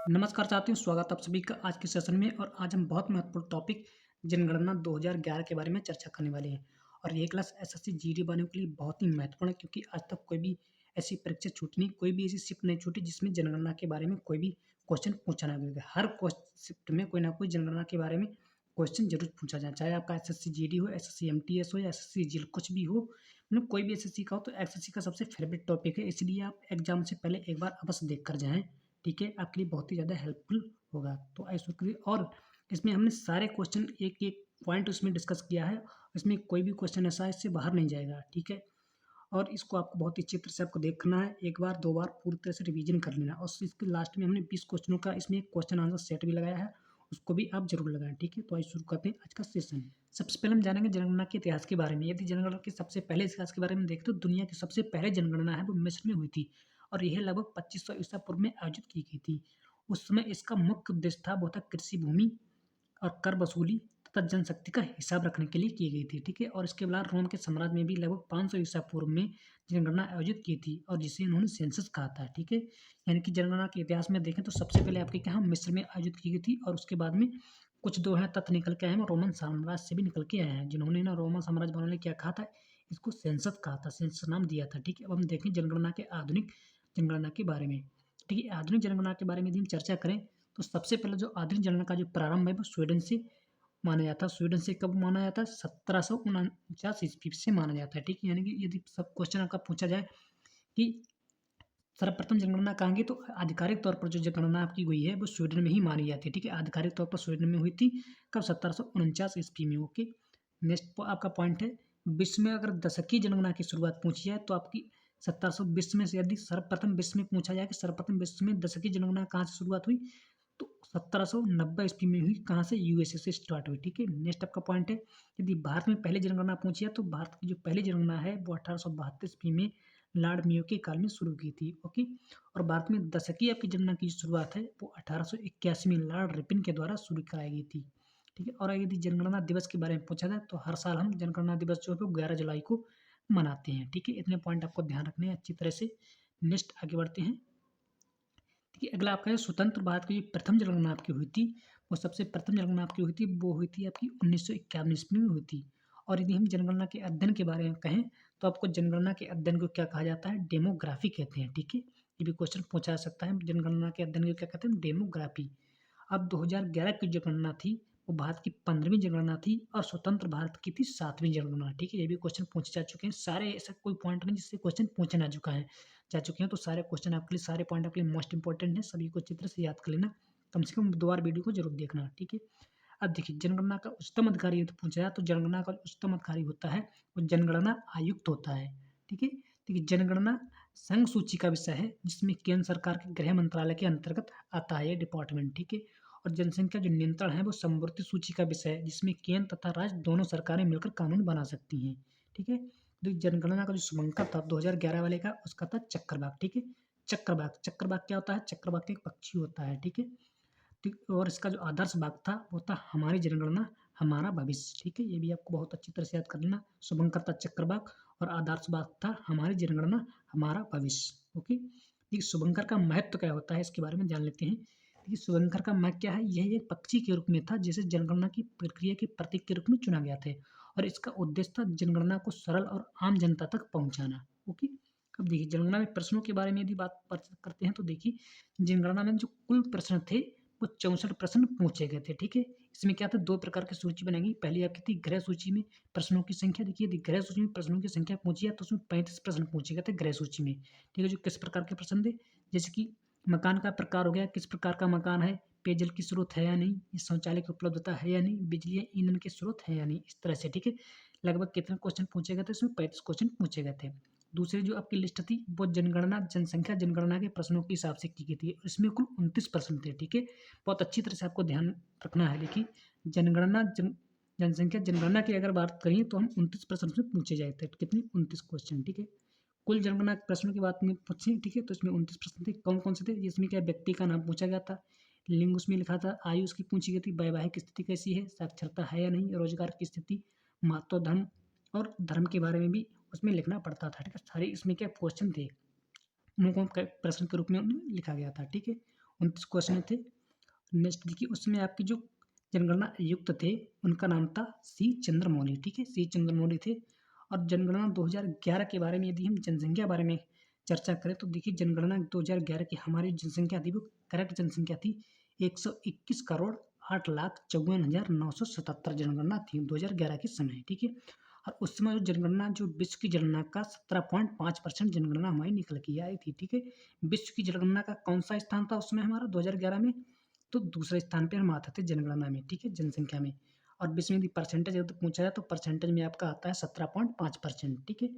नमस्कार साथियों, स्वागत आप सभी का आज के सेशन में। और आज हम बहुत महत्वपूर्ण टॉपिक जनगणना 2011 के बारे में चर्चा करने वाले हैं। और ये क्लास एसएससी जीडी वालों के लिए बहुत ही महत्वपूर्ण है, क्योंकि आज तक कोई भी ऐसी परीक्षा छूटी नहीं, कोई भी ऐसी शिफ्ट नहीं छूटी जिसमें जनगणना के बारे में कोई भी क्वेश्चन पूछा ना गया। हर शिफ्ट में कोई ना कोई जनगणना के बारे में क्वेश्चन जरूर पूछा जाए, चाहे आपका एसएससी जीडी हो, एसएससी एमटीएस हो या एसएससी जीएल, कुछ भी हो। मतलब कोई भी एसएससी का हो तो एसएससी का सबसे फेवरेट टॉपिक है, इसलिए आप एग्जाम से पहले एक बार अवश्य देख कर जाएँ। ठीक है, आपके लिए बहुत ही ज़्यादा हेल्पफुल होगा। तो आइए शुरू करिए। और इसमें हमने सारे क्वेश्चन एक-एक पॉइंट उसमें डिस्कस किया है। इसमें कोई भी क्वेश्चन ऐसा है इससे बाहर नहीं जाएगा, ठीक है? और इसको आपको बहुत ही अच्छी तरह से आपको देखना है, 1 बार 2 बार पूरी तरह से रिवीजन कर लेना है। और इसके लास्ट में हमने 20 क्वेश्चनों का इसमें एक क्वेश्चन आंसर सेट भी लगाया है, उसको भी आप ज़रूर लगाएँ, ठीक है? तो आइए शुरू करते हैं आज का सेशन। सबसे पहले हम जानेंगे जनगणना के इतिहास के बारे में। यदि जनगणना के सबसे पहले इतिहास के बारे में देखें तो दुनिया की सबसे पहले जनगणना है वो मिस्र में हुई थी, और यह लगभग 2500 ईसा पूर्व में आयोजित की गई थी। उस समय इसका मुख्य उद्देश्य था वो था कृषि भूमि और कर वसूली तथा जनशक्ति का हिसाब रखने के लिए की गई थी, ठीक है? और इसके बाद रोम के साम्राज्य में भी लगभग 500 ईसा पूर्व में जनगणना आयोजित की थी, और जिसे उन्होंने सेंसस कहा था, ठीक है? यानी कि जनगणना के इतिहास में देखें तो सबसे पहले आपके यहाँ मिस्र में आयोजित की गई थी, और उसके बाद में कुछ 2 हैं तथ्य निकल के आए हैं, और रोमन साम्राज्य से भी निकल के आए हैं, जिन्होंने ना रोमन साम्राज्य वालों ने क्या कहा था, इसको सेंसस कहा था, सेंसस नाम दिया था, ठीक है? अब हम देखें जनगणना के आधुनिक जनगणना के बारे में, ठीक है? आधुनिक जनगणना के बारे में यदि हम चर्चा करें तो सबसे पहले जो आधुनिक जनगणना का जो प्रारंभ है वो स्वीडन से माना जाता है। स्वीडन से कब माना जाता है? 1749 ईस्वी से माना जाता है, ठीक है? यानी कि यदि सब क्वेश्चन आपका पूछा जाए कि सर्वप्रथम जनगणना कहाँ की, तो आधिकारिक तौर पर जो जनगणना आपकी हुई है वो स्वीडन में ही मानी जाती है, ठीक है? आधिकारिक तौर पर स्वीडन में हुई थी, कब? 1749 ईस्वी में, ओके। नेक्स्ट आपका पॉइंट है, विश्व में अगर दशकीय जनगणना की शुरुआत पूछी जाए तो आपकी 1720 में से, यदि सर्वप्रथम विश्व में पूछा जाए कि सर्वप्रथम विश्व में दशकीय जनगणना कहाँ से शुरुआत हुई, तो 1790 ईस्वी में हुई, कहाँ से? यूएसए से स्टार्ट हुई, ठीक है? नेक्स्ट आपका पॉइंट है, यदि भारत में पहली जनगणना पूछी है तो भारत की जो पहली जनगणना है वो 1872 ईस्वी में लॉर्ड मेयो के काल में शुरू की थी, ओके। और भारत में दशकीय आपकी जनगणना की शुरुआत है वो 1881 में लॉर्ड रिपन के द्वारा शुरू कराई गई थी, ठीक है? और यदि जनगणना दिवस के बारे में पूछा जाए तो हर साल हम जनगणना दिवस जो है वो 11 जुलाई को मनाते हैं, ठीक है? इतने पॉइंट आपको ध्यान रखने हैं अच्छी तरह से। नेक्स्ट आगे बढ़ते हैं। देखिए, अगला आपका है स्वतंत्र भारत की जो प्रथम जनगणना आपकी हुई थी, वो सबसे प्रथम जनगणना आपकी हुई थी, वो हुई थी आपकी 1951 ईस्वी में हुई थी। और यदि हम जनगणना के अध्ययन के बारे में कहें तो आपको जनगणना के अध्ययन को क्या कहा जाता है? डेमोग्राफी कहते हैं, ठीक है? ये भी क्वेश्चन पूछा जा सकता है, जनगणना के अध्ययन को क्या कहते हैं? डेमोग्राफी। अब 2011 की जो गणना थी वो भारत की 15वीं जनगणना थी, और स्वतंत्र भारत की थी 7वीं जनगणना, ठीक है? ये भी क्वेश्चन पूछे जा चुके हैं, सारे ऐसा कोई पॉइंट नहीं जिससे क्वेश्चन पूछे ना चुका है जा चुके हैं। तो सारे क्वेश्चन आपके लिए, सारे पॉइंट आपके लिए मोस्ट इंपॉर्टेंट है, सभी को अच्छी तरह से याद कर लेना, कम से कम 2 बार वीडियो को जरूर देखना, ठीक है? अब देखिए, जनगणना का उच्चतम अधिकारी यदि पूछा जाए तो जनगणना का उच्चतम अधिकारी होता है वो जनगणना आयुक्त होता है, ठीक है? देखिए, जनगणना संघ सूची का विषय है जिसमें केंद्र सरकार के गृह मंत्रालय के अंतर्गत आता है ये डिपार्टमेंट, ठीक है? और जनसंख्या जो नियंत्रण है वो समवर्ती सूची का विषय है जिसमें केंद्र तथा राज्य दोनों सरकारें मिलकर कानून बना सकती हैं, ठीक है? तो जनगणना का जो शुभंकर था 2011 वाले का, उसका था चक्रवाक, ठीक है? चक्रवाक, चक्रवाक क्या होता है? चक्रवाक एक पक्षी होता है, ठीक है? ठीक। और इसका जो आदर्श वाक्य था वो था हमारी जनगणना हमारा भविष्य, ठीक है? ये भी आपको बहुत अच्छी तरह से याद कर लेना। शुभंकर था चक्रवाक, और आदर्श वाक्य था हमारी जनगणना हमारा भविष्य, ओके। देखिए, शुभंकर का महत्व क्या होता है इसके बारे में जान लेते हैं। देखिए, शुभंकर का महत्व क्या है? यह एक पक्षी के रूप में था जिसे जनगणना की प्रक्रिया के प्रतीक के रूप में चुना गया था, और इसका उद्देश्य था जनगणना को सरल और आम जनता तक पहुंचाना, ओके। अब देखिए, जनगणना में प्रश्नों के बारे में यदि बात करते हैं तो देखिए, जनगणना में जो कुल प्रश्न थे वो 64 प्रश्न पूछे गए थे, ठीक है? इसमें क्या था, 2 प्रकार की सूची बनेगी। पहली आपकी थी गृह सूची में प्रश्नों की संख्या। देखिए, यदि गृह सूची में प्रश्नों की संख्या पूछी है तो उसमें 35 प्रश्न पूछे गए थे गृह सूची में, ठीक है? जो किस प्रकार के प्रश्न थे, जैसे कि मकान का प्रकार हो गया, किस प्रकार का मकान है, पेयजल की स्रोत है या नहीं, ये शौचालय की उपलब्धता है या नहीं, बिजली या ईंधन के स्रोत है या नहीं, इस तरह से, ठीक है? लगभग कितने क्वेश्चन पूछे गए थे? इसमें 35 क्वेश्चन पूछे गए थे। दूसरी जो आपकी लिस्ट थी वो जनसंख्या जनगणना के प्रश्नों के हिसाब से की गई थी। इसमें कुल 29 प्रश्न थे, ठीक है? बहुत अच्छी तरह से आपको ध्यान रखना है। देखिए, जनगणना जनसंख्या जनगणना की अगर बात करें तो हम 29 प्रश्न उसमें पूछे जाए थे। कितने? 29 क्वेश्चन, ठीक है? कुल जनगणना के प्रश्नों की बात में पूछें, ठीक है? तो इसमें 29 प्रश्न थे। कौन-कौन से थे? जिसमें क्या व्यक्ति का नाम पूछा गया था, लिंग उसमें लिखा था, आयु उसकी पूछी गई थी, वैवाहिक स्थिति कैसी है, साक्षरता है या नहीं, रोजगार की स्थिति, महत्व धर्म, और धर्म के बारे में भी उसमें लिखना पड़ता था, ठीक है? सारे इसमें क्या क्वेश्चन थे, उनको प्रश्न के रूप में उन्हें लिखा गया था, ठीक है? 29 क्वेश्चन थे। नेक्स्ट देखिए उसमें आपकी जो जनगणना आयुक्त थे उनका नाम था सी चंद्रमौली, ठीक है, सी चंद्रमौली थे। और जनगणना 2011 के बारे में यदि हम जनसंख्या बारे में चर्चा करें तो देखिए जनगणना 2011 की हमारी जनसंख्या थी वो करेक्ट जनसंख्या थी 121 करोड़ 8,54,977 जनगणना थी 2011 के समय, ठीक है। और उस समय जो जनगणना जो विश्व की जनगणना का 17.5% जनगणना हमारी निकल के आई थी, ठीक है। विश्व की जनगणना का कौन सा स्थान था उसमें हमारा 2011 में, तो दूसरे स्थान पे हम आते थे जनगणना में, ठीक है, जनसंख्या में। और विश्व में यदि परसेंटेज अगर पूछा जाए तो परसेंटेज में आपका आता है 17.5%, ठीक है।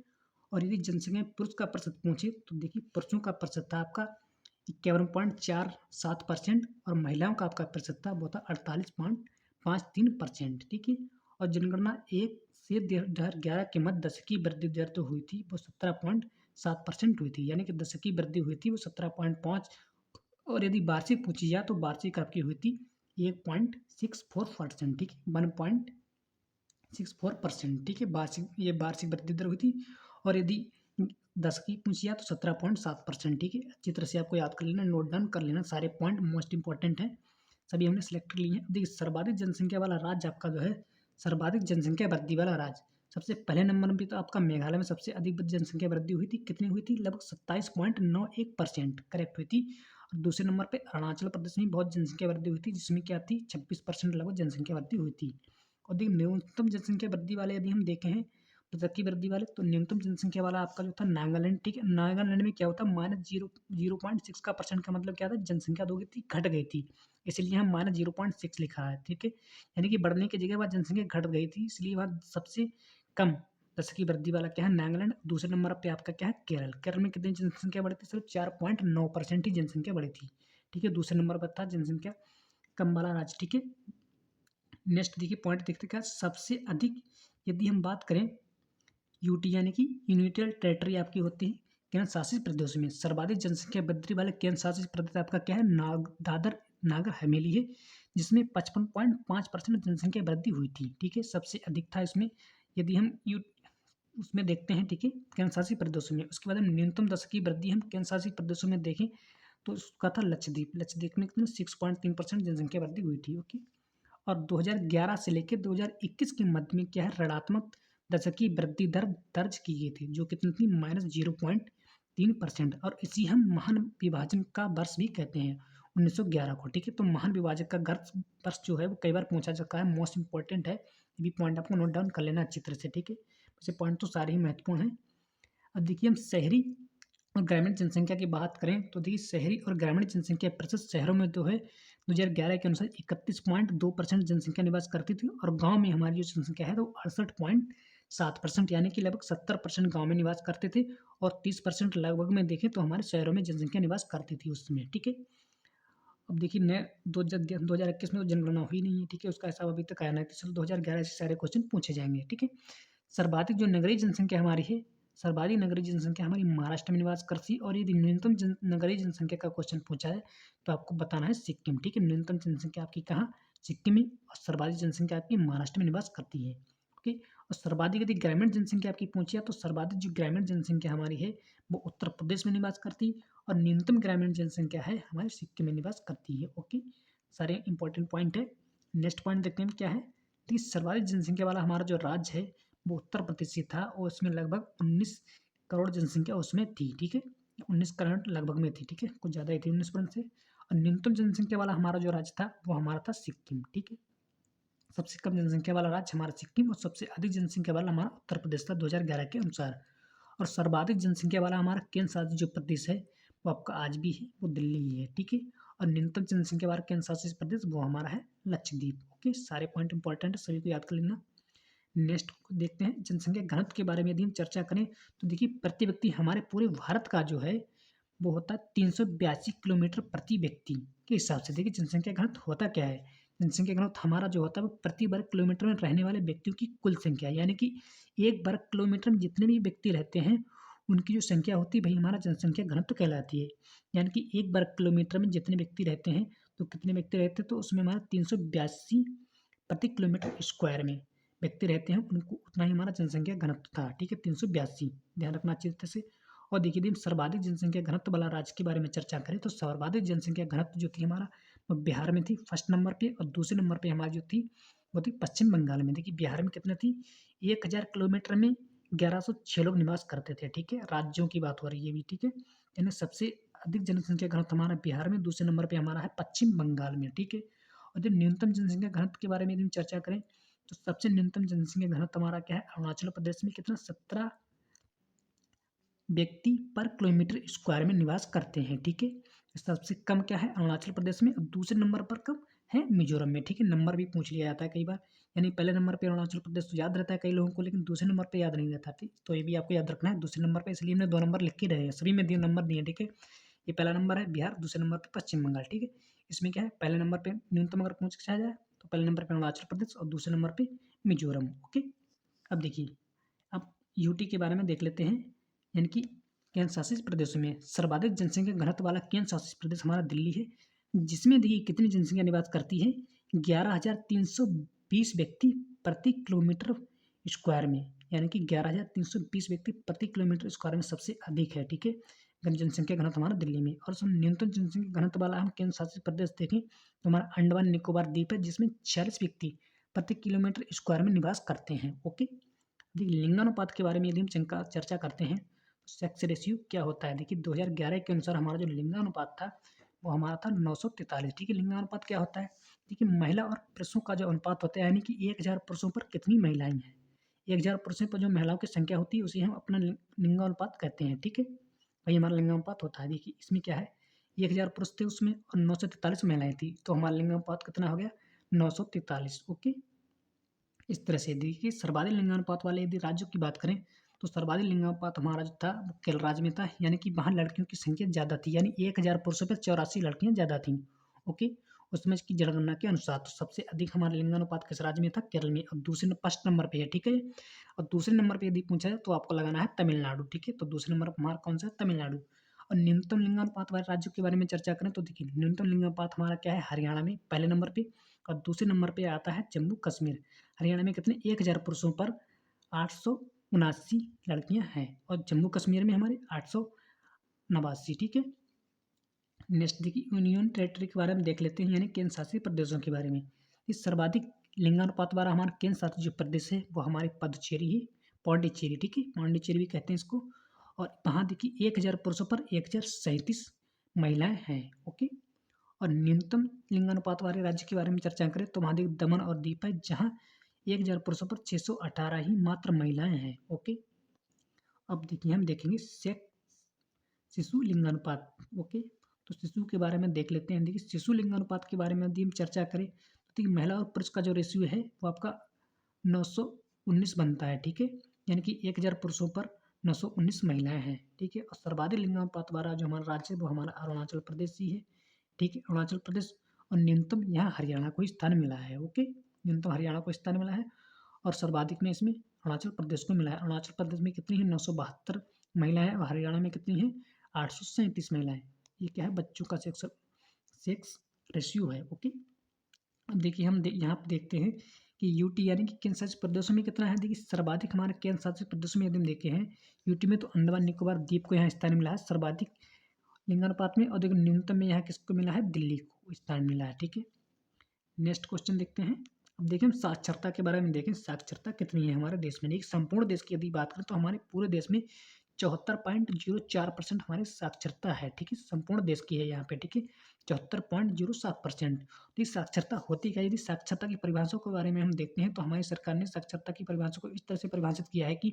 और यदि जनसंख्या में पुरुष का प्रतिशत पूछे तो देखिए पुरुषों का प्रतिशत था आपका 51.47% और महिलाओं का आपका प्रतिशत था वो था 48.53%, ठीक है। और जनगणना 1 से 2011 के मध्य दशकीय वृद्धि दर तो हुई थी वो 17.7% हुई थी, यानी कि दशकीय वृद्धि हुई थी वो 17.5। और यदि वार्षिक पूछी जाए तो वार्षिक आपकी हुई थी 1.64%, ठीक है, 1.64%, ठीक है, वार्षिक ये वार्षिक वृद्धि दर हुई थी। और यदि 10 की पूछी जाए तो 17.7%, ठीक है। अच्छी तरह से आपको याद कर लेना, नोट डाउन कर लेना, सारे पॉइंट मोस्ट इंपॉर्टेंट हैं, सभी हमने सेलेक्ट कर लिए हैं। देखिए सर्वाधिक जनसंख्या वाला राज्य आपका जो है, सर्वाधिक जनसंख्या वृद्धि वाला राज्य सबसे पहले नंबर पे तो आपका मेघालय में सबसे अधिक जनसंख्या वृद्धि हुई थी। कितनी हुई थी? लगभग 27.91% करेक्ट हुई थी। और दूसरे नंबर पे अरुणाचल प्रदेश में बहुत जनसंख्या वृद्धि हुई थी, जिसमें क्या थी 26% लगभग जनसंख्या वृद्धि हुई थी। और देखिए न्यूनतम जनसंख्या वृद्धि वाले यदि हम देखें हैं प्रजाति वृद्धि वाले, तो न्यूनतम जनसंख्या वाला आपका जो था नागालैंड, ठीक है। नागालैंड में क्या होता है -0.6 का परसेंट का मतलब क्या था, जनसंख्या दो थी घट गई थी, इसलिए हम -0.6 लिखा है, ठीक है। यानी कि बढ़ने की जगह वहाँ जनसंख्या घट गई थी, इसलिए वहाँ सबसे कम दशकीय वृद्धि वाला क्या है नागालैंड। दूसरे नंबर पे आपका क्या है केरल। केरल में कितनी जनसंख्या बढ़ी थी? सिर्फ 4.9% ही जनसंख्या बढ़ी थी, ठीक है। दूसरे नंबर पर था जनसंख्या कम वाला राज्य, ठीक है। नेक्स्ट देखिए पॉइंट देखते क्या सबसे अधिक, यदि हम बात करें यूटी यानी कि यूनिटेड टेरिटरी आपकी होती है केंद्र शासित प्रदेशों में, सर्वाधिक जनसंख्या वृद्धि वाले केंद्र शासित प्रदेश आपका क्या है दादर नागर हवेली है, जिसमें 55.5% जनसंख्या वृद्धि हुई थी, ठीक है, सबसे अधिक था इसमें। यदि हम उसमें देखते हैं, ठीक है, केंद्र शासित प्रदेशों में, उसके बाद हम न्यूनतम दशकीय वृद्धि हम केंद्र शासित प्रदेशों में देखें तो उसका था लक्षद्वीप। लक्षद्वीप में कितने 6.3% जनसंख्या वृद्धि हुई थी, ओके। और 2011 से लेकर 2021 के मध्य में क्या है ऋणात्मक दशकीय वृद्धि दर दर्ज की गई थी, जो कितनी थी -0.3%। और इसी हम महान विभाजन का वर्ष भी कहते हैं 1911 को, ठीक है। तो महान विभाजन का वर्ष जो है वो कई बार पूछा जाता है, मोस्ट इंपॉर्टेंट है, ये भी पॉइंट आपको नोट डाउन कर लेना अच्छी तरह से, ठीक है। वैसे पॉइंट तो सारे ही महत्वपूर्ण हैं। अब देखिए हम शहरी और ग्रामीण जनसंख्या की बात करें तो देखिए शहरी और ग्रामीण जनसंख्या प्रतिशत शहरों में जो है 2011 के अनुसार 31.2% जनसंख्या निवास करती थी, और गांव में हमारी जो जनसंख्या है तो 68.7%, यानी कि लगभग 70% गाँव में निवास करते थे। और 30% लगभग में देखें तो हमारे शहरों में जनसंख्या निवास करती थी उस समय, ठीक है। अब देखिए नए 2021 में तो जनगणना हुई नहीं है, ठीक है, उसका हिसाब अभी तक आया नहीं, तो चलो 2011 से सारे क्वेश्चन पूछे जाएंगे, ठीक है। सर्वाधिक जो नगरीय जनसंख्या हमारी है, सर्वाधिक नगरीय जनसंख्या हमारी महाराष्ट्र में निवास करती है। और यदि न्यूनतम नगरीय जनसंख्या का क्वेश्चन पूछा है तो आपको बताना है सिक्किम, ठीक है। न्यूनतम जनसंख्या आपकी कहाँ? सिक्किम में। और सर्वाधिक जनसंख्या आपकी महाराष्ट्र में निवास करती है, ओके। और सर्वाधिक यदि ग्रामीण जनसंख्या आपकी पूछी है तो सर्वाधिक जो ग्रामीण जनसंख्या हमारी है वो उत्तर प्रदेश में निवास करती है, और न्यूनतम ग्रामीण जनसंख्या है हमारे सिक्किम में निवास करती है, ओके। सारे इंपॉर्टेंट पॉइंट है। नेक्स्ट पॉइंट देखते हैं क्या है। तो सर्वाधिक जनसंख्या वाला हमारा जो राज्य है वो उत्तर प्रदेश से था, और उसमें लगभग 19 करोड़ जनसंख्या उसमें थी, ठीक है। 19 करोड़ लगभग में थी, ठीक है, कुछ ज़्यादा ही थी 19% से। और न्यूनतम जनसंख्या वाला हमारा जो राज्य था वो हमारा था सिक्किम, ठीक है। सबसे कम जनसंख्या वाला राज्य हमारा सिक्किम, और सबसे अधिक जनसंख्या वाला हमारा उत्तर प्रदेश था 2011 के अनुसार। और सर्वाधिक जनसंख्या वाला हमारा केंद्र शासित जो प्रदेश है वो आपका आज भी है वो दिल्ली ही है, ठीक है। और न्यूनतम जनसंख्या वाला केंद्र शासित प्रदेश वो हमारा है लक्षद्वीप, ओके। सारे पॉइंट इंपॉर्टेंट है, सभी को याद कर लेना। नेक्स्ट देखते हैं जनसंख्या घनत्व के बारे में यदि हम चर्चा करें तो देखिए प्रति व्यक्ति हमारे पूरे भारत का जो है वो होता है 382 किलोमीटर प्रति व्यक्ति के हिसाब से। देखिए जनसंख्या घनत्व होता क्या है, जनसंख्या घनत्व हमारा जो होता है वो प्रति वर्ग किलोमीटर में रहने वाले व्यक्तियों की कुल संख्या, यानी कि एक वर्ग किलोमीटर में जितने भी व्यक्ति रहते हैं उनकी जो संख्या होती है वही हमारा जनसंख्या घनत्व कहलाती है। यानी कि एक वर्ग किलोमीटर में जितने व्यक्ति रहते हैं तो कितने व्यक्ति रहते हैं, तो उसमें हमारा 382 प्रति किलोमीटर स्क्वायर में व्यक्ति रहते हैं, उनको उतना ही हमारा जनसंख्या घनत्व था, ठीक है, 382, ध्यान रखना अच्छी तरह से। और देखिए यदि हम सर्वाधिक जनसंख्या घनत्व वाला राज्य के बारे में चर्चा करें तो सर्वाधिक जनसंख्या घनत्व जो थी हमारा वो बिहार में थी फर्स्ट नंबर पे, और दूसरे नंबर पे हमारी जो थी वो थी पश्चिम बंगाल में। देखिए बिहार में कितनी थी, 1000 किलोमीटर में 1106 लोग निवास करते थे, ठीक है। राज्यों की बात हो रही है अभी, ठीक है। यानी सबसे अधिक जनसंख्या घनत्व हमारा बिहार में, दूसरे नंबर पे हमारा है पश्चिम बंगाल में, ठीक है। और जब न्यूनतम जनसंख्या घनत्व के बारे में यदि हम चर्चा करें तो सबसे न्यूनतम जनसंख्या घनत्व हमारा क्या है, अरुणाचल प्रदेश में कितना 17 व्यक्ति पर किलोमीटर स्क्वायर में निवास करते हैं, ठीक है। सबसे कम क्या है अरुणाचल प्रदेश में, और दूसरे नंबर पर कम है मिजोरम में, ठीक है। नंबर भी पूछ लिया जाता है कई बार, यानी पहले नंबर पे अरुणाचल प्रदेश तो याद रहता है कई लोगों को, लेकिन दूसरे नंबर पे याद नहीं रहता, ठीक। तो ये भी आपको याद रखना है दूसरे नंबर पे, इसलिए हमने 2 नंबर लिख के रहे हैं, सभी में दिए नंबर दिए, ठीक है। ये पहला नंबर है बिहार, दूसरे नंबर पे पश्चिम बंगाल, ठीक है। इसमें क्या है, पहले नंबर पे न्यूनतम अगर पूछा जाए तो पहले नंबर पे अरुणाचल प्रदेश और दूसरे नंबर पे मिजोरम, ओके। अब देखिए, अब यूटी के बारे में देख लेते हैं, यानी कि केंद्र शासित प्रदेशों में सर्वाधिक जनसंख्या घनत्व वाला केंद्र शासित प्रदेश हमारा दिल्ली है, जिसमें देखिए कितनी जनसंख्या निवास करती है, 11,320 व्यक्ति प्रति किलोमीटर स्क्वायर में, यानी कि 11,320 व्यक्ति प्रति किलोमीटर स्क्वायर में सबसे अधिक है, ठीक है। जनसंख्या घनत्व हमारा दिल्ली में। और न्यूनतम जनसंख्या घनत्व वाला हम केंद्र शासित प्रदेश देखें तो हमारा अंडमान निकोबार द्वीप है, जिसमें 46 व्यक्ति प्रति किलोमीटर स्क्वायर में निवास करते हैं, ओके। देखिए लिंगानुपात के बारे में यदि हम चर्चा करते हैं तो सेक्स रेशियो क्या होता है, देखिए 2011 के अनुसार हमारा जो लिंगानुपात था वो हमारा था 943, ठीक है। लिंगानुपात क्या होता है, देखिए महिला और पुरुषों का जो अनुपात होता है, यानी कि 1000 पुरुषों पर कितनी महिलाएं हैं, 1000 पुरुषों पर जो महिलाओं की संख्या होती है उसे हम अपना लिंगानुपात कहते हैं, ठीक है। वही हमारा लिंगानुपात होता है। देखिए इसमें क्या है, 1000 पुरुष थे उसमें और 943 महिलाएं थी, तो हमारा लिंगानुपात कितना हो गया, 943, ओके। इस तरह से देखिए सर्वाधिक लिंगानुपात वाले यदि राज्यों की बात करें तो सर्वाधिक लिंगानुपात हमारा जो था वो केरल राज्य में था, यानी कि वहाँ लड़कियों की संख्या ज़्यादा थी, यानी 1000 पुरुषों पर 84 लड़कियाँ ज़्यादा थीं, ओके। उसमें की जनगणना के अनुसार तो सबसे अधिक हमारा लिंगानुपात किस राज्य में था, केरल में, और दूसरे फर्स्ट नंबर पे है, ठीक है। और दूसरे नंबर पे यदि पूछा है तो आपको लगाना है तमिलनाडु, ठीक है। तो दूसरे नंबर पर हमारा कौन सा है, तमिलनाडु। और न्यूनतम लिंगानुपात वाले राज्यों के बारे में चर्चा करें तो देखिए न्यूनतम लिंगानुपात हमारा क्या है, हरियाणा में पहले नंबर पे, और दूसरे नंबर पे आता है जम्मू कश्मीर। हरियाणा में कितने, 1000 पुरुषों पर 879 लड़कियां हैं, और जम्मू कश्मीर में हमारे 889, ठीक है। नेक्स्ट देखिए यूनियन टेरिटरी के बारे में देख लेते हैं, यानी केंद्र शासित प्रदेशों के बारे में। इस सर्वाधिक लिंगानुपात वाला हमारा केंद्र शासित जो प्रदेश है वो हमारे पदुचेरी है, पौंडीचेरी, ठीक है, पौंडीचेरी भी कहते हैं इसको। और वहाँ देखिए 1000 पुरुषों पर 1037 महिलाएं हैं, ओके। और न्यूनतम लिंगानुपात वाले राज्य के बारे में चर्चा करें तो वहाँ देखिए दमन और दीव है, जहाँ 1000 पुरुषों पर 618 ही मात्र महिलाएं हैं, ओके। अब देखिए हम देखेंगे शिशु लिंगानुपात, ओके। तो शिशु के बारे में देख लेते हैं। देखिए शिशु लिंगानुपात के बारे में यदि हम चर्चा करें तो देखिए महिला और पुरुष का जो रेशियो है वो आपका 919 बनता है, ठीक है। यानी कि 1000 पुरुषों पर 919 महिलाएं हैं, ठीक है। और सर्वाधिक लिंगानुपात वाला जो हमारा राज्य है वो हमारा अरुणाचल प्रदेश ही है, ठीक है, अरुणाचल प्रदेश। और न्यूनतम यहाँ हरियाणा को स्थान मिला है, ओके, न्यूनतम हरियाणा को स्थान मिला है। और सर्वाधिक में इसमें अरुणाचल प्रदेश को मिला है। अरुणाचल प्रदेश में कितनी है, 972 महिलाएं हैं, और हरियाणा में कितनी है, 837 महिलाएं। ये क्या है, बच्चों का सेक्स रेशियो है, ओके। अब देखिए हम यहाँ पे देखते हैं कि यूटी यानी कि केंद्र शासित प्रदेशों में कितना है, देखिए सर्वाधिक हमारे केंद्र शासित प्रदेशों में यदि हम देखे हैं यूटी में तो अंडमान निकोबार द्वीप को यहाँ स्थान मिला है सर्वाधिक लिंगानुपात में, और देखो न्यूनतम में यहाँ किसको मिला है, दिल्ली को स्थान मिला है, ठीक है। नेक्स्ट क्वेश्चन देखते हैं। अब देखें हम साक्षरता के बारे में देखें, साक्षरता कितनी है हमारे देश में। एक संपूर्ण देश की यदि बात करें तो हमारे पूरे देश में 74.04% हमारी साक्षरता है, ठीक है। संपूर्ण देश की है यहाँ पे, ठीक है, 74.07%। तो साक्षरता होती क्या है, यदि साक्षरता की परिभाषा के बारे में हम देखते हैं तो हमारी सरकार ने साक्षरता की परिभाषा को इस तरह से परिभाषित किया है कि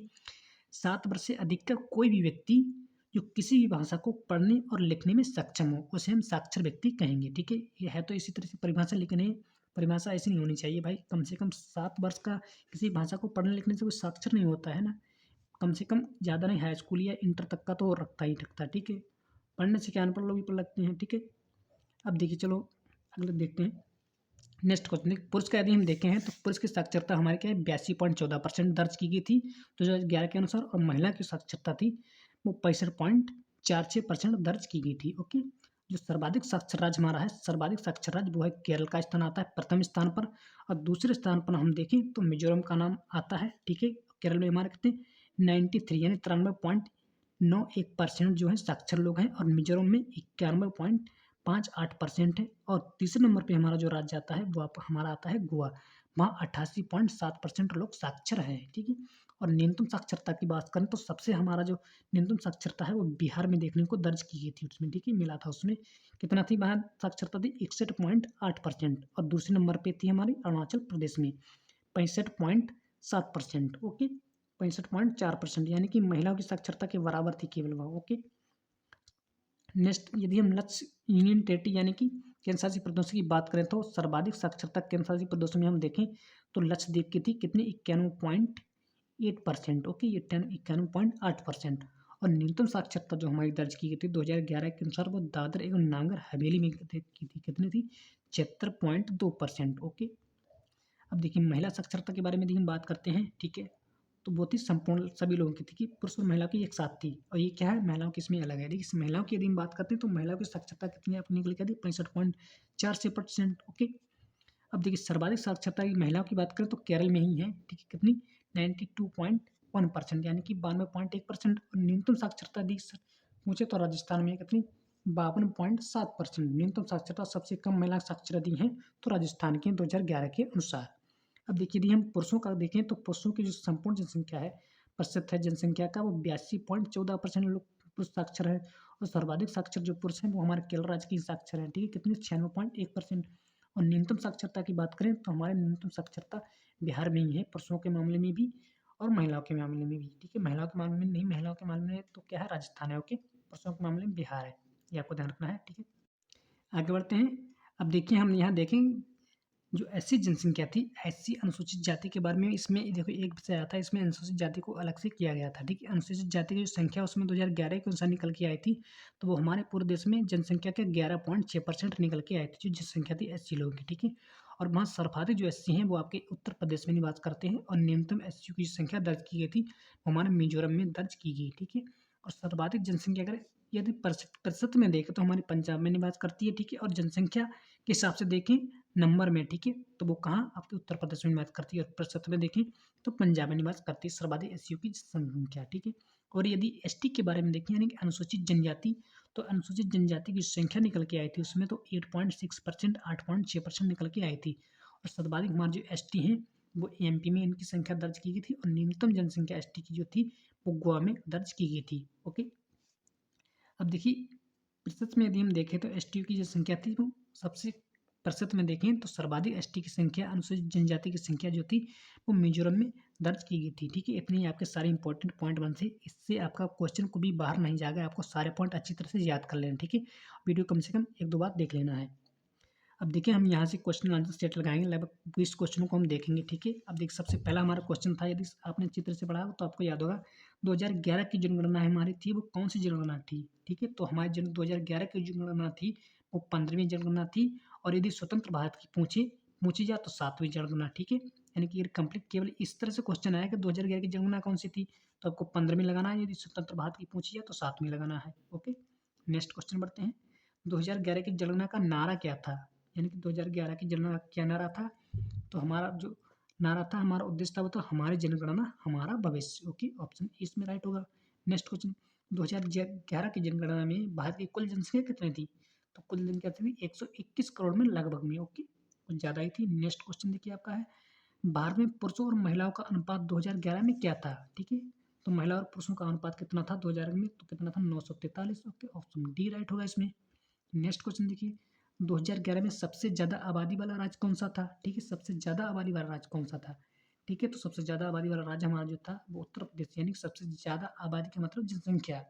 7 वर्ष से अधिक का कोई भी व्यक्ति जो किसी भी भाषा को पढ़ने और लिखने में सक्षम हो उसे हम साक्षर व्यक्ति कहेंगे, ठीक है। ये है तो इसी तरह से परिभाषा, लेकिन ये परिभाषा ऐसी नहीं होनी चाहिए भाई, कम से कम 7 वर्ष का किसी भाषा को पढ़ने लिखने से वो साक्षर नहीं होता है ना, कम से कम ज़्यादा नहीं, हाई स्कूल या इंटर तक का तो रखता ही रखता है, ठीक है। पढ़ने से क्या अनपढ़ लोग भी पढ़ लगते हैं, ठीक है। अब देखिए चलो अगले देखते हैं। नेक्स्ट क्वेश्चन, पुरुष का यदि हम देखें हैं तो पुरुष की साक्षरता हमारे क्या है 82.14% दर्ज की गई थी 2011 के अनुसार, और महिला की साक्षरता थी वो 65.46% दर्ज की गई थी, ओके। जो सर्वाधिक साक्षर राज्य हमारा है, सर्वाधिक साक्षर राज्य वो है केरल का स्थान आता है प्रथम स्थान पर, और दूसरे स्थान पर हम देखें तो मिजोरम का नाम आता है, ठीक है। केरल में हमारे कितने 93 यानी 91% जो है साक्षर लोग हैं और मिजोरम में 91.58% है। और तीसरे नंबर पे हमारा जो राज्य आता है वो हमारा आता है गोवा, वहाँ 88.7% लोग साक्षर हैं, ठीक है। और न्यूनतम साक्षरता की बात करें तो सबसे हमारा जो न्यूनतम साक्षरता है वो बिहार में देखने को दर्ज की गई थी, उसमें ठीक है मिला था। उसमें कितना थी, वहाँ साक्षरता थी 61.8%। और दूसरे नंबर पे थी हमारी अरुणाचल प्रदेश में 65.7%, ओके, 65.4%, यानी कि महिलाओं की साक्षरता के बराबर थी केवल वह, ओके। नेक्स्ट, यदि हम लक्ष्य यूनियन टेरिटरी यानी कि केंद्र शासित प्रदेशों की बात करें तो सर्वाधिक साक्षरता केंद्र शासित प्रदेशों में हम देखें तो लक्षद्वीप की थी कितनी, 91.8%, ओके, 91.8%। और न्यूनतम साक्षरता जो हमारी दर्ज की गई थी 2011 के अनुसार वो दादर एवं नागर हवेली में की थी, कितनी थी, 76.2%, ओके। अब देखिए महिला साक्षरता के बारे में यदि हम बात करते हैं, ठीक है, तो बहुत ही संपूर्ण सभी लोगों की थी कि पुरुष और महिला की एक साथ थी। और ये क्या है, महिलाओं की इसमें अलग है। देखिए महिलाओं की यदि हम बात करते हैं तो महिलाओं की साक्षरता कितनी है, अपनी निकल के आती 65.46%, ओके। अब देखिए सर्वाधिक साक्षरता की महिलाओं की बात करें तो केरल में ही है, ठीक है, कितनी, 92.1%, यानी कि 92.1%। और न्यूनतम साक्षरता दी पूछे तो राजस्थान में कितनी, 52.7%। न्यूनतम साक्षरता सबसे कम महिला साक्षरता दी हैं तो राजस्थान के 2011 के अनुसार। अब देखिए यदि हम पुरुषों का देखें तो पुरुषों की जो संपूर्ण जनसंख्या है, प्रतिशत है जनसंख्या का, वो 82.14% लोग पुरुष साक्षर है। और सर्वाधिक साक्षर जो पुरुष हैं वो हमारे केरल राज्य की साक्षर है, ठीक है, कितनी, 96.1%। और न्यूनतम साक्षरता की बात करें तो हमारे न्यूनतम साक्षरता बिहार में ही है, पुरुषों के मामले में भी और महिलाओं के मामले में भी, ठीक है। महिलाओं के मामले में नहीं, महिलाओं के मामले में तो क्या है, राजस्थान है, ओके। पुरुषों के मामले में बिहार है, ये आपको ध्यान रखना है, ठीक है। आगे बढ़ते हैं। अब देखिए हम यहाँ देखें जो ऐसी जनसंख्या थी, ऐसी अनुसूचित जाति के बारे में, इसमें देखो एक विषय आता है, इसमें अनुसूचित जाति को अलग से किया गया था, ठीक है। अनुसूचित जाति की जो संख्या उसमें 2011 के अनुसार निकल के आई थी, तो वो हमारे पूरे देश में जनसंख्या के 11.6% निकल के आई थी, जो जनसंख्या थी एससी लोगों की, ठीक है। और वहाँ सर्वाधिक जो एससी हैं वो आपके उत्तर प्रदेश में निवास करते हैं। और न्यूनतम एससी की संख्या दर्ज की गई थी वो हमारे मिजोरम में दर्ज की गई, ठीक है। और सर्वाधिक जनसंख्या अगर यदि प्रतिशत में देखें तो हमारी पंजाब में निवास करती है, ठीक है। और जनसंख्या के हिसाब से देखें नंबर में, ठीक है, तो वो कहाँ, आपके उत्तर प्रदेश में निवास करती है। और प्रतिशत में देखें तो पंजाब में निवास करती है सर्वाधिक एससीओ की संख्या, ठीक है। और यदि एसटी के बारे में देखें यानी कि अनुसूचित जनजाति, तो अनुसूचित जनजाति की संख्या निकल के आई थी उसमें तो 8.6%, 8.6% निकल के आई थी। और सर्वाधिक हमारे जो एसटी हैं वो एमपी में इनकी संख्या दर्ज की गई थी। और न्यूनतम जनसंख्या एसटी की जो थी वो गोवा में दर्ज की गई थी, ओके। अब देखिए प्रतिशत में यदि हम देखें तो एसटी की जो संख्या थी वो सबसे, प्रतिशत में देखें तो सर्वाधिक एसटी की संख्या, अनुसूचित जनजाति की संख्या जो थी वो मिजोरम में दर्ज की गई थी, ठीक है। इतने ही आपके सारे इंपॉर्टेंट पॉइंट बन से, इससे आपका क्वेश्चन को भी बाहर नहीं जाएगा, आपको सारे पॉइंट अच्छी तरह से याद कर लेना, ठीक है। वीडियो कम से कम एक दो बार देख लेना है। अब देखिए हम यहाँ से क्वेश्चन आंसर सेट लगाएंगे, लगभग 20 क्वेश्चनों को हम देखेंगे, ठीक है। अब देखिए सबसे पहला हमारा क्वेश्चन था, यदि आपने चित्र से पढ़ा तो आपको याद होगा 2011 की जनगणना हमारी थी वो कौन सी जनगणना थी, ठीक है। तो हमारी 2011 की जनगणना थी वो 15वीं जनगणना थी। और यदि स्वतंत्र भारत की पूछी जाए तो 7वीं जनगणना, ठीक है। यानी कि ये कंप्लीट केवल इस तरह से क्वेश्चन आया कि 2011 की जनगणना कौन सी थी, तो आपको 15वीं लगाना है। यदि स्वतंत्र भारत की पूछी जाए तो 7वीं लगाना है, ओके। नेक्स्ट क्वेश्चन बढ़ते हैं। 2011 की जनगणना का नारा क्या था, यानी कि 2011 की जनगणना क्या नारा था, तो हमारा जो नारा था, हमारा उद्देश्य था वो तो हमारी जनगणना हमारा भविष्य, ओके, ऑप्शन इसमें राइट होगा। नेक्स्ट क्वेश्चन, 2011 की जनगणना में भारत की कुल जनसंख्या कितनी थी, तो कुल जनसंख्या थी 121 करोड़ में लगभग में, ओके, कुछ ज़्यादा ही थी। नेक्स्ट क्वेश्चन देखिए आपका है, भारत में पुरुषों और महिलाओं का अनुपात 2011 में क्या था, ठीक है। तो महिला और पुरुषों का अनुपात कितना था 2000 में, तो कितना था 943, ओके, ऑप्शन डी राइट होगा इसमें। नेक्स्ट क्वेश्चन देखिए, 2011 में सबसे ज़्यादा आबादी वाला राज्य कौन सा था, ठीक है, सबसे ज़्यादा आबादी वाला राज्य कौन सा था, ठीक है। तो सबसे ज़्यादा आबादी वाला राज्य हमारा जो था वो उत्तर प्रदेश, यानी कि सबसे ज़्यादा आबादी का मतलब जनसंख्या,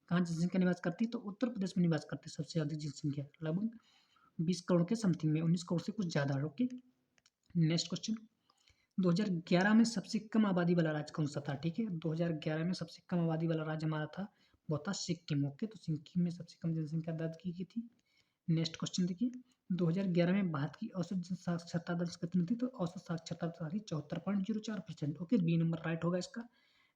कहाँ जनसंख्या निवास करती है, तो उत्तर प्रदेश में निवास करती है सबसे ज़्यादा जनसंख्या, लगभग 20 करोड़ के समथिंग में, 19 करोड़ से कुछ ज़्यादा, ओके। नेक्स्ट क्वेश्चन, 2011 में सबसे कम आबादी वाला राज्य कौन सा था, ठीक है। 2011 में सबसे कम आबादी वाला राज्य हमारा था वो था सिक्किम, ओके। तो सिक्किम में सबसे कम जनसंख्या दर्ज की गई थी। नेक्स्ट क्वेश्चन देखिए, 2011 में भारत की औसत साक्षरता दर कितनी थी, तो औसत साक्षरता दर थी 74.04%, ओके, बी नंबर राइट होगा इसका।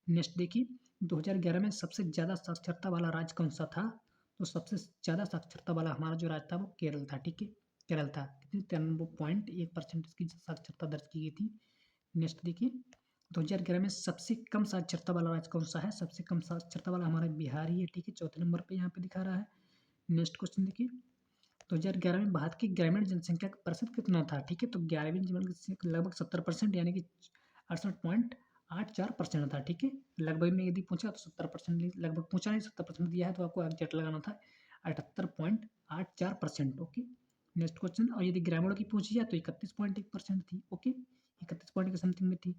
नेक्स्ट देखिए, 2011 में सबसे ज़्यादा साक्षरता वाला राज्य कौन सा था, तो सबसे ज़्यादा साक्षरता वाला हमारा जो राज्य था वो केरल था, ठीक है, केरल था, कितनी 93.1% इसकी साक्षरता दर्ज की गई थी। नेक्स्ट देखिए, 2011 में सबसे कम साक्षरता वाला राज्य कौन-सा है? सबसे कम साक्षरता वाला हमारा बिहार ही है, ठीक है? चौथे नंबर पे यहाँ पे दिखा रहा है। नेक्स्ट क्वेश्चन देखिए, 2011 में भारत की ग्रामीण जनसंख्या का प्रतिशत कितना था? ठीक है, तो ग्रामीण जनसंख्या लगभग 70% यानी कि 68.84% था, ठीक है? लगभग में यदि पूछा तो 70% लगभग पूछा नहीं, 70% दिया है तो आपको एग्जैक्ट लगाना था 78.84%, ओके? नेक्स्ट क्वेश्चन, और यदि ग्रामीणों की पूछी जाए तो 31.1% थी, ओके? 31 पॉइंट के समथिंग में थी।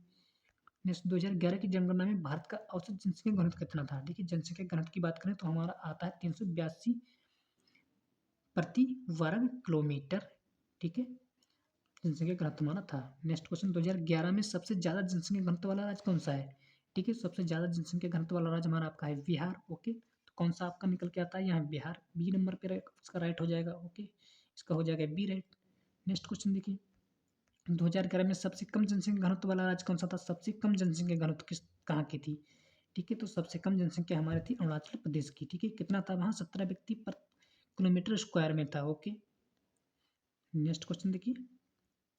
नेक्स्ट, 2011 की जनगणना में भारत का औसत जनसंख्या घनत्व कितना था? ठीक है, जनसंख्या घनत्व की बात करें तो हमारा आता है 382 प्रति वर्ग किलोमीटर, ठीक है? जनसंख्या घनत्व हमारा था। नेक्स्ट क्वेश्चन, 2011 में सबसे ज़्यादा जनसंख्या घनत्व वाला राज्य कौन सा है? ठीक है, सबसे ज़्यादा जनसंख्या घनत्व वाला राज्य हमारा आपका है बिहार, ओके? तो कौन सा आपका निकल के आता है यहाँ? बिहार बी नंबर पे इसका राइट हो जाएगा, ओके? इसका हो जाएगा बी राइट। नेक्स्ट क्वेश्चन देखिए, 2011 में सबसे कम जनसंख्या घनत्व वाला राज्य कौन सा था? सबसे कम जनसंख्या घनत्व कहाँ की थी? ठीक है, तो सबसे कम जनसंख्या हमारी थी अरुणाचल प्रदेश की, ठीक है? कितना था वहाँ? 17 व्यक्ति पर किलोमीटर स्क्वायर में था, ओके? नेक्स्ट क्वेश्चन देखिए,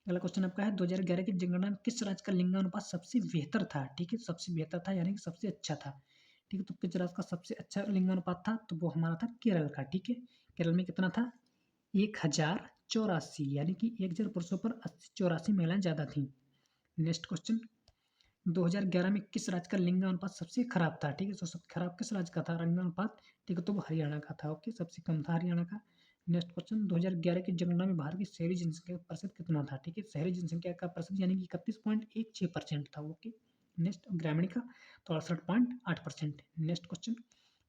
अगला क्वेश्चन आपका है 2011 की जनगणना में किस राज्य का लिंगानुपात सबसे बेहतर था? ठीक है, सबसे बेहतर था यानी कि सबसे अच्छा था, ठीक है? तो किस राज्य का सबसे अच्छा लिंगानुपात था? तो वो हमारा था केरल का, ठीक है? केरल में कितना था? 1084, यानी कि 1000 पुरुषों पर 84 महिलाएं ज़्यादा थीं। नेक्स्ट क्वेश्चन, 2011 में किस राज्य का लिंगानुपात सबसे खराब था? ठीक है, तो सबसे खराब किस राज्य का था लिंगानुपात? ठीक है, तो वो हरियाणा का था, ओके? सबसे कम था हरियाणा का। नेक्स्ट क्वेश्चन, 2011 की जनगणना में भारत की शहरी जनसंख्या का प्रतिशत कितना था? ठीक है, शहरी जनसंख्या का प्रतिशत यानी कि 31.16% था, ओके? नेक्स्ट, ग्रामीण का तो 68.8%। नेक्स्ट क्वेश्चन,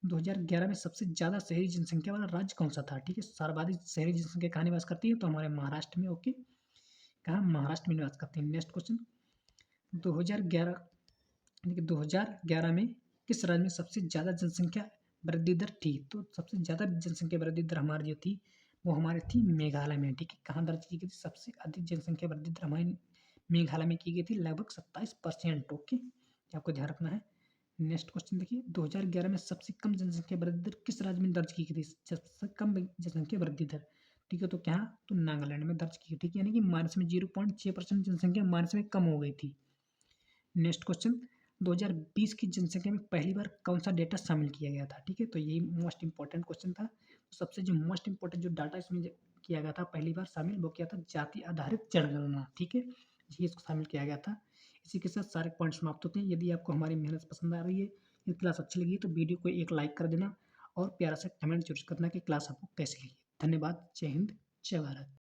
2011 में सबसे ज़्यादा शहरी जनसंख्या वाला राज्य कौन सा था? ठीक है, सर्वाधिक शहरी जनसंख्या कहाँ निवास करती है? तो हमारे महाराष्ट्र में, ओके? कहाँ? महाराष्ट्र में निवास करती है। नेक्स्ट क्वेश्चन, 2011 देखिए, 2011 में किस राज्य में सबसे ज़्यादा जनसंख्या वृद्धि दर थी? तो सबसे ज़्यादा जनसंख्या वृद्धि दर हमारी जो थी वो हमारी थी मेघालय में, ठीक है? कहाँ दर्ज की गई थी? सबसे अधिक जनसंख्या वृद्धि दर हमारी मेघालय में की गई थी, लगभग 27%, ओके? ये आपको ध्यान रखना है। नेक्स्ट क्वेश्चन देखिए, 2011 में सबसे कम जनसंख्या वृद्धि दर किस राज्य में दर्ज की गई थी? सबसे कम जनसंख्या वृद्धि दर, ठीक है? तो क्या? तो नागालैंड में दर्ज की गई, ठीक है? यानी कि माइनस में 0.6% जनसंख्या माइनस में कम हो गई थी। नेक्स्ट क्वेश्चन, 2020 की जनसंख्या में पहली बार कौन सा डेटा शामिल किया गया था? ठीक है, तो यही मोस्ट इंपॉर्टेंट क्वेश्चन था। तो सबसे जो मोस्ट इंपॉर्टेंट जो डाटा इसमें किया गया था पहली बार शामिल, वो किया था जाति आधारित जनगणना, ठीक है? ये इसको शामिल किया गया था। इसी के साथ सारे पॉइंट समाप्त होते हैं। यदि आपको हमारी मेहनत पसंद आ रही है, ये क्लास अच्छी लगी तो वीडियो को एक लाइक कर देना और प्यारा सा कमेंट जरूर करना कि क्लास आपको कैसी लगी। धन्यवाद। जय हिंद, जय भारत।